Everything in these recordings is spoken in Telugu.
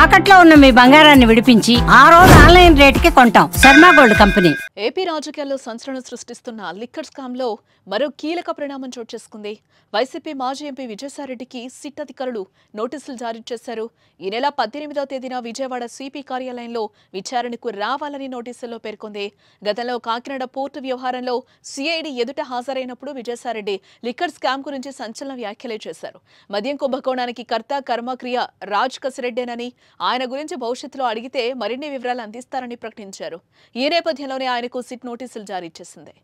తాకట్లో ఉన్న మీ బంగారాన్ని విడిపించి ఆ రోజు ఆన్లైన్ రేటుకి కొంటాం. Sharma gold company. ఏపీ రాజకీయాల్లో సంచలనం సృష్టిస్తున్న లిక్కర్ స్కామ్ లో మరో కీలక పరిణామం చోటు చేసుకుంది. వైసీపీ మాజీ ఎంపీ విజయసాయిరెడ్డికి సిట్ అధికారులు నోటీసులు జారీ చేశారు. ఈ నెల 18వ తేదీన విజయవాడ సిపి కార్యాలయంలో విచారణకు రావాలని నోటీసుల్లో పేర్కొంది. గతంలో కాకినాడ పోర్టు వ్యవహారంలో సిఐడి ఎదుట హాజరైనప్పుడు విజయసాయిరెడ్డి లిక్కర్ స్కామ్ గురించి సంచలన వ్యాఖ్యలే చేశారు. మద్యం కుంభకోణానికి కర్త కర్మక్రియ రాజ్ కసిరెడ్డేనని, ఆయన గురించి భవిష్యత్తులో అడిగితే మరిన్ని వివరాలు అందిస్తారని ప్రకటించారు. ఈ నేపథ్యంలోనే ఆయనకు సిట్ నోటీసులు జారీ చేసింది.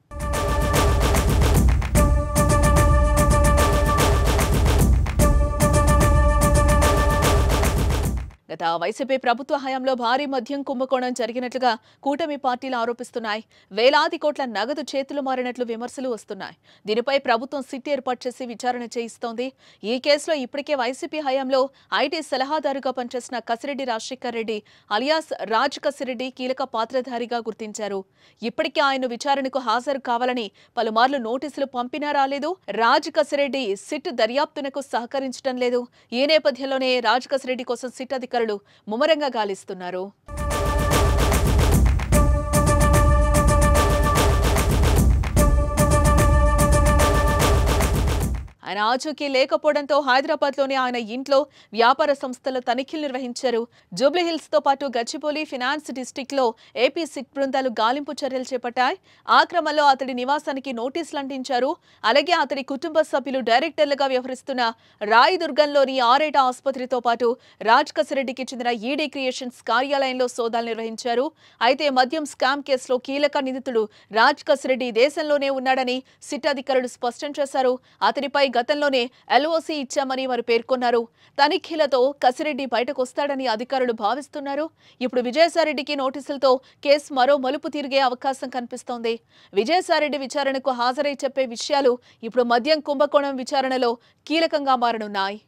గత వైసీపీ ప్రభుత్వ హయాంలో భారీ మద్యం కుంభకోణం జరిగినట్లుగా కూటమి పార్టీలు ఆరోపిస్తున్నాయి. వేలాది కోట్ల నగదు చేతులు మారినట్లు విమర్శలు వస్తున్నాయి. దీనిపై ప్రభుత్వం సిట్ ఏర్పాటు చేసి విచారణ చేయిస్తోంది. ఈ కేసులో ఇప్పటికే వైసీపీ హయాంలో ఐటీ సలహాదారుగా పనిచేసిన కసిరెడ్డి రాజశేఖర్ రెడ్డి అలియాస్ రాజ్ కసిరెడ్డి కీలక పాత్రధారిగా గుర్తించారు. ఇప్పటికే ఆయన విచారణకు హాజరు కావాలని పలుమార్లు నోటీసులు పంపినా రాలేదు. రాజ్ కసిరెడ్డి సిట్ దర్యాప్తునకు సహకరించడం లేదు. ఈ నేపథ్యంలోనే రాజ్ కసిరెడ్డి కోసం సిట్ అధికారులు ముమ్మరంగా గాలిస్తున్నారు. ఆయన ఆచూకీ లేకపోవడంతో హైదరాబాద్లోని ఆయన ఇంట్లో వ్యాపార సంస్థల తనిఖీలు నిర్వహించారు. జూబ్లీహిల్స్ తో పాటు గచ్చిబౌలి, ఫినాన్స్ డిస్టిక్ లో ఏపీ సిట్ బృందాలు గాలింపు చర్యలు చేపట్టాయి. ఆ క్రమంలో అతడి నివాసానికి నోటీసులు అంటించారు. అలాగే అతడి కుటుంబ సభ్యులు డైరెక్టర్లుగా వ్యవహరిస్తున్న రాయదుర్గంలోని ఆరేట ఆసుపత్రితో పాటు రాజ్ కసిరెడ్డికి చెందిన ఈడీ క్రియేషన్స్ కార్యాలయంలో సోదాలు నిర్వహించారు. అయితే మద్యం స్కామ్ కేసులో కీలక నిందితుడు రాజ్ కసిరెడ్డి దేశంలోనే ఉన్నాడని సిట్ అధికారులు స్పష్టం చేశారు. అతనిపై గతంలోనే ఎల్ఓసి ఇచ్చామని వారు పేర్కొన్నారు. తనిఖీలతో కసిరెడ్డి బయటకు వస్తాడని అధికారులు భావిస్తున్నారు. ఇప్పుడు విజయసాయిరెడ్డికి నోటీసులతో కేసు మరో మలుపు తిరిగే అవకాశం కనిపిస్తోంది. విజయసాయిరెడ్డి విచారణకు హాజరై చెప్పే విషయాలు ఇప్పుడు మద్యం కుంభకోణం విచారణలో కీలకంగా మారనున్నాయి.